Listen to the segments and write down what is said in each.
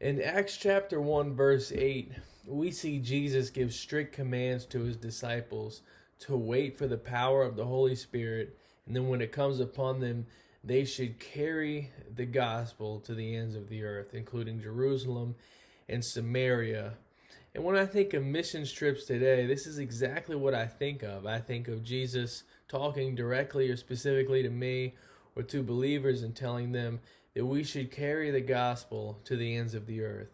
In Acts chapter 1, verse 8, we see Jesus give strict commands to his disciples to wait for the power of the Holy Spirit, and then when it comes upon them, they should carry the gospel to the ends of the earth, including Jerusalem and Samaria. And when I think of missions trips today, this is exactly what I think of. I think of Jesus talking directly or specifically to me or to believers and telling them that we should carry the gospel to the ends of the earth.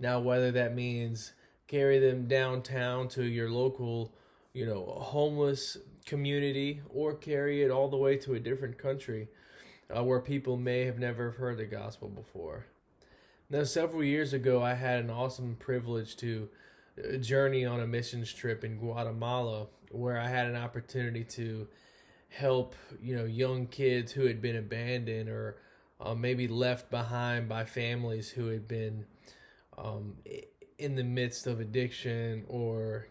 Now, whether that means carry them downtown to your local, homeless community, or carry it all the way to a different country where people may have never heard the gospel before. Now, several years ago, I had an awesome privilege to journey on a missions trip in Guatemala, where I had an opportunity to help young kids who had been abandoned or maybe left behind by families who had been um, in the midst of addiction, or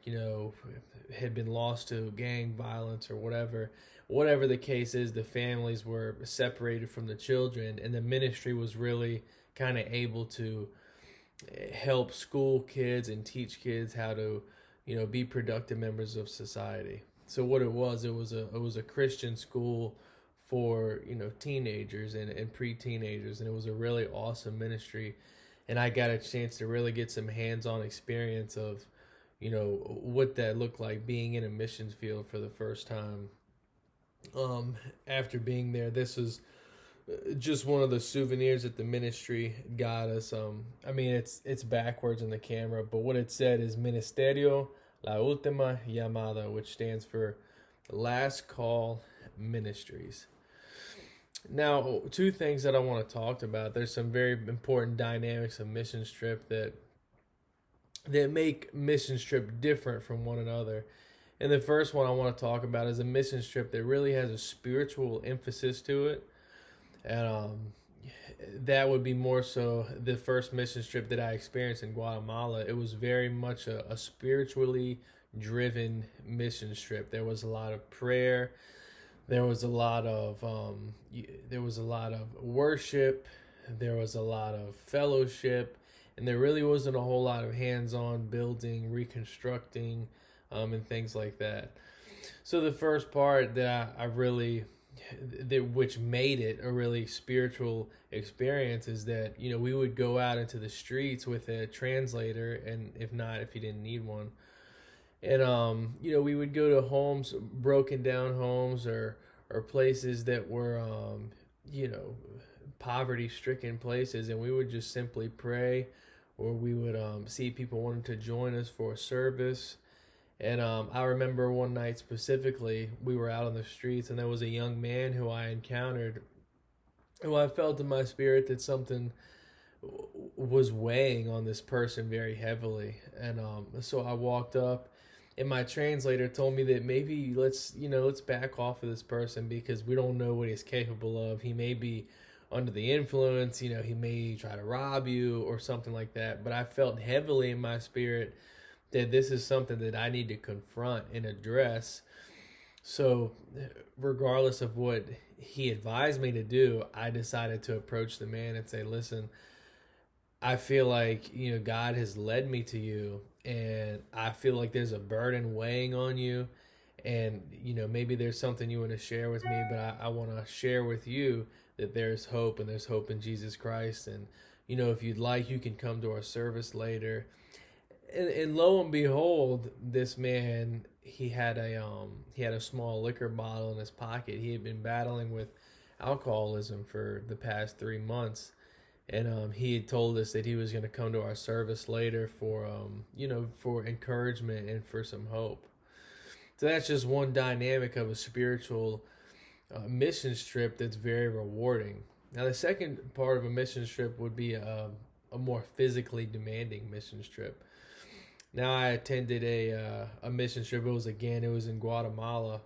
had been lost to gang violence or whatever the case is. The families were separated from the children, and the ministry was really kind of able to help school kids and teach kids how to be productive members of society. So what it was a Christian school for teenagers and pre-teenagers, and it was a really awesome ministry. And I got a chance to really get some hands-on experience of what that looked like, being in a missions field for the first time. After being there, this was just one of the souvenirs that the ministry got us. I mean, it's backwards in the camera, but what it said is Ministerio La Última Llamada, which stands for Last Call Ministries. Now, two things that I want to talk about. There's some very important dynamics of mission trip that make mission trip different from one another. And the first one I want to talk about is a mission trip that really has a spiritual emphasis to it. And that would be more so the first mission trip that I experienced in Guatemala. It was very much a spiritually driven mission trip. There was a lot of prayer. There was a lot of worship. There was a lot of fellowship, and there really wasn't a whole lot of hands-on building, reconstructing, and things like that. So the first part that I really which made it a really spiritual experience is that we would go out into the streets with a translator, and if you didn't need one, and we would go to homes, broken down homes, or places that were you know poverty stricken places, and we would just simply pray, or we would see people wanting to join us for a service. And I remember one night specifically, we were out on the streets, and there was a young man who I encountered, who I felt in my spirit that something was weighing on this person very heavily. And so I walked up, and my translator told me that maybe let's back off of this person, because we don't know what he's capable of. He may be under the influence, he may try to rob you or something like that. But I felt heavily in my spirit that this is something that I need to confront and address. So, regardless of what he advised me to do, I decided to approach the man and say, "Listen, I feel like God has led me to you, and I feel like there's a burden weighing on you, and maybe there's something you want to share with me, but I want to share with you that there's hope, and there's hope in Jesus Christ, and if you'd like, you can come to our service later." And lo and behold, this man, he had a small liquor bottle in his pocket. He had been battling with alcoholism for the past 3 months, and he had told us that he was going to come to our service later for for encouragement and for some hope. So that's just one dynamic of a spiritual missions trip that's very rewarding. Now, the second part of a missions trip would be a more physically demanding missions trip. Now, I attended a mission trip. It was in Guatemala,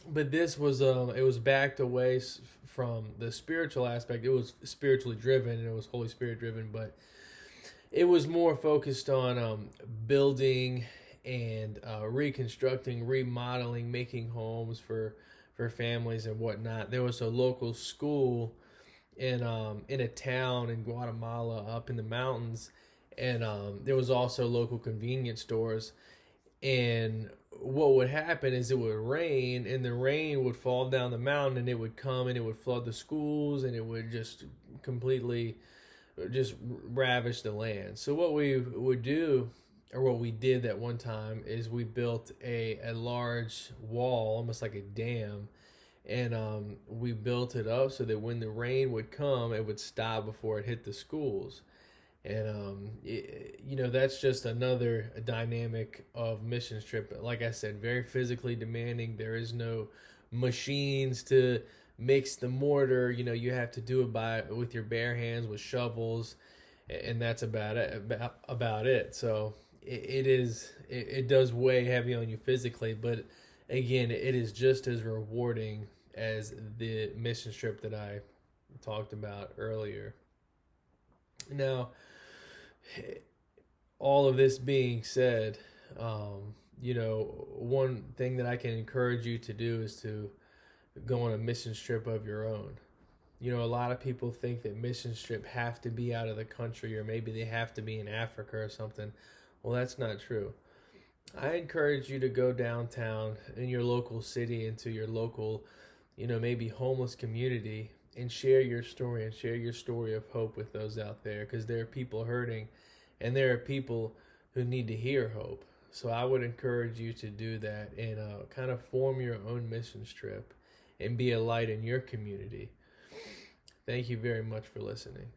but this was it was backed away from the spiritual aspect. It was spiritually driven, and it was Holy Spirit driven, but it was more focused on building and reconstructing, remodeling, making homes for families and whatnot. There was a local school in a town in Guatemala up in the mountains, and there was also local convenience stores. And what would happen is it would rain, and the rain would fall down the mountain, and it would come and it would flood the schools, and it would just completely just ravish the land. So what we would do, or what we did that one time, is we built a large wall, almost like a dam, and we built it up so that when the rain would come, it would stop before it hit the schools. And that's just another dynamic of mission trip. Like I said, very physically demanding. There is no machines to mix the mortar. You have to do it with your bare hands with shovels, and that's about it. So it does weigh heavy on you physically, but again, it is just as rewarding as the mission trip that I talked about earlier. Now, all of this being said, one thing that I can encourage you to do is to go on a mission trip of your own. A lot of people think that mission trip have to be out of the country, or maybe they have to be in Africa or something. Well, that's not true. I encourage you to go downtown in your local city, into your local, maybe homeless community, and share your story and share your story of hope with those out there, because there are people hurting, and there are people who need to hear hope. So I would encourage you to do that, and kind of form your own mission trip and be a light in your community. Thank you very much for listening.